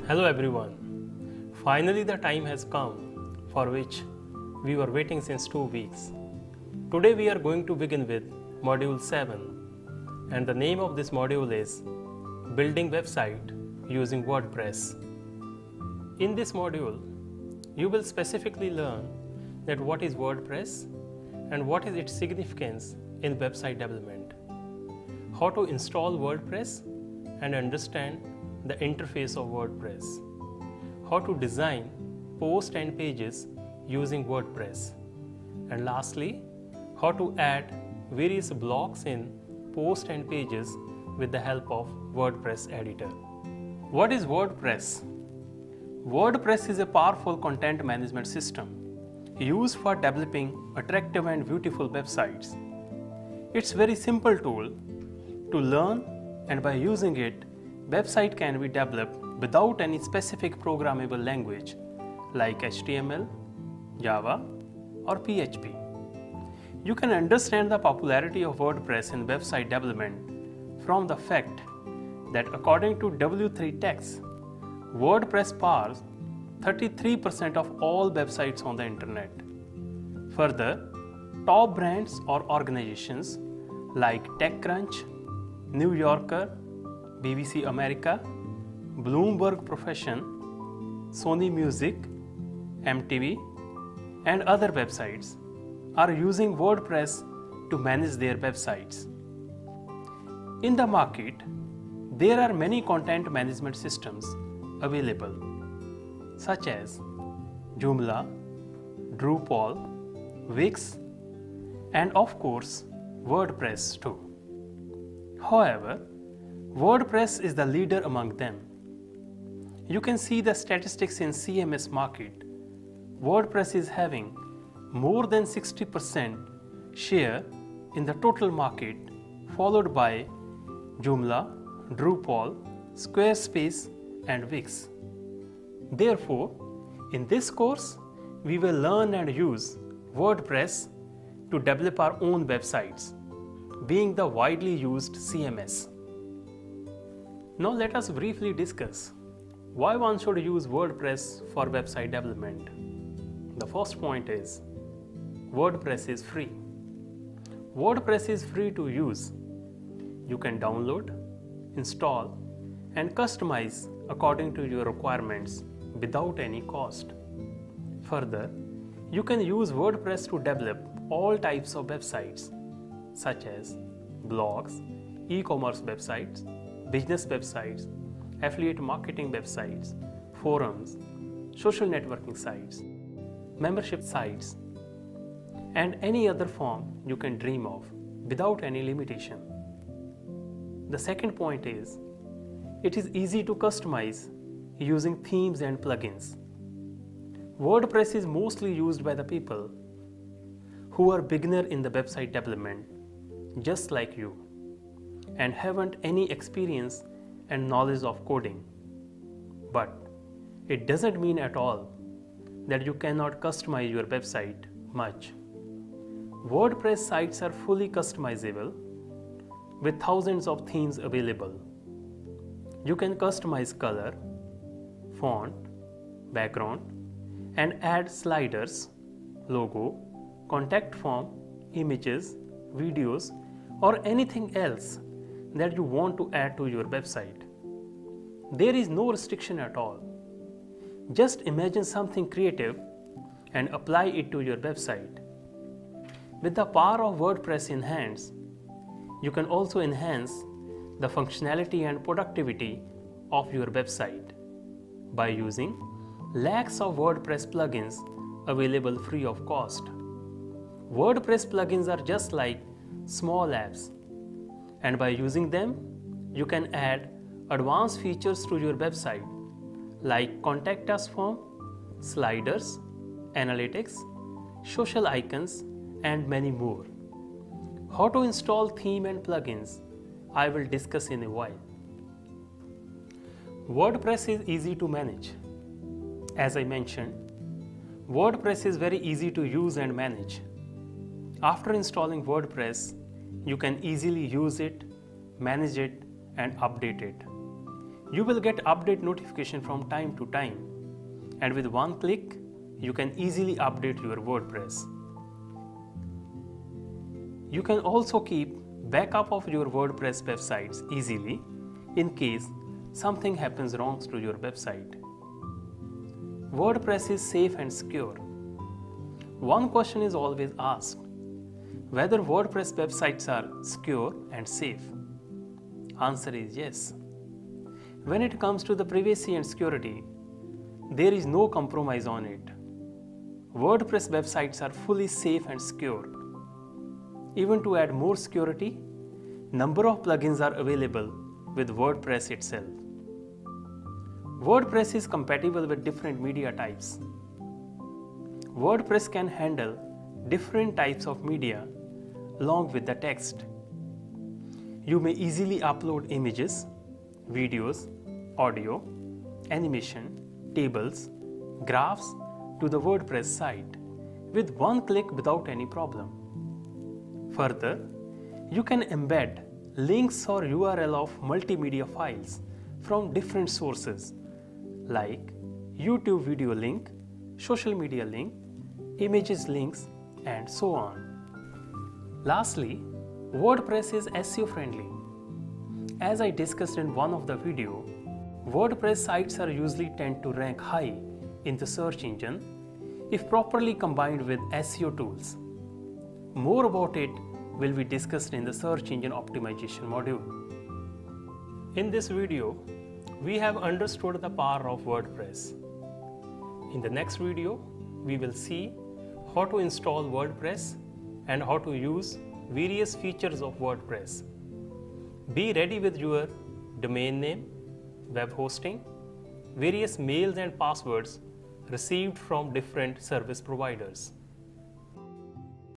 Hello everyone. Finally the time has come for which we were waiting since 2 weeks. Today we are going to begin with module 7 and the name of this module is Building Website Using WordPress. In this module, you will specifically learn that what is WordPress and what is its significance in website development, how to install WordPress and understand the interface of WordPress, how to design posts and pages using WordPress, and lastly, how to add various blocks in posts and pages with the help of WordPress editor. What is WordPress? WordPress is a powerful content management system used for developing attractive and beautiful websites. It's a very simple tool to learn, and by using it, website can be developed without any specific programmable language like HTML, Java, or PHP. You can understand the popularity of WordPress in website development from the fact that according to W3Techs, WordPress powers 33% of all websites on the internet. Further, top brands or organizations like TechCrunch, New Yorker, BBC America, Bloomberg Profession, Sony Music, MTV, and other websites are using WordPress to manage their websites. In the market, there are many content management systems available, such as Joomla, Drupal, Wix, and of course, WordPress too. However, WordPress is the leader among them. You can see the statistics in CMS market. WordPress is having more than 60% share in the total market, followed by Joomla, Drupal, Squarespace, and Wix. Therefore, in this course, we will learn and use WordPress to develop our own websites, being the widely used CMS. Now let us briefly discuss why one should use WordPress for website development. The first point is WordPress is free. WordPress is free to use. You can download, install, and customize according to your requirements without any cost. Further, you can use WordPress to develop all types of websites such as blogs, e-commerce websites, business websites, affiliate marketing websites, forums, social networking sites, membership sites, and any other form you can dream of without any limitation. The second point is, it is easy to customize using themes and plugins. WordPress is mostly used by the people who are beginner in the website development, just like you, and haven't any experience and knowledge of coding. But it doesn't mean at all that you cannot customize your website much. WordPress sites are fully customizable with thousands of themes available. You can customize color, font, background, and add sliders, logo, contact form, images, videos, or anything else that you want to add to your website. There is no restriction at all. Just imagine something creative and apply it to your website. With the power of WordPress in hands, you can also enhance the functionality and productivity of your website by using lakhs of WordPress plugins available free of cost. WordPress plugins are just like small apps, and by using them, you can add advanced features to your website like contact us form, sliders, analytics, social icons, and many more. How to install theme and plugins, I will discuss in a while. WordPress is easy to manage. As I mentioned, WordPress is very easy to use and manage. After installing WordPress, you can easily use it, manage it, and update it. You will get update notification from time to time, and with one click, you can easily update your WordPress. You can also keep backup of your WordPress websites easily in case something happens wrong to your website. WordPress is safe and secure. One question is always asked, whether WordPress websites are secure and safe. Answer is yes. When it comes to the privacy and security, there is no compromise on it. WordPress websites are fully safe and secure. Even to add more security, number of plugins are available with WordPress itself. WordPress is compatible with different media types. WordPress can handle different types of media along with the text. You may easily upload images, videos, audio, animation, tables, graphs to the WordPress site with one click without any problem. Further, you can embed links or URL of multimedia files from different sources like YouTube video link, social media link, images links, and so on. Lastly, WordPress is SEO friendly. As I discussed in one of the video, WordPress sites are usually tend to rank high in the search engine if properly combined with SEO tools. More about it will be discussed in the search engine optimization module. In this video, we have understood the power of WordPress. In the next video, we will see how to install WordPress and how to use various features of WordPress. Be ready with your domain name, web hosting, various mails and passwords received from different service providers.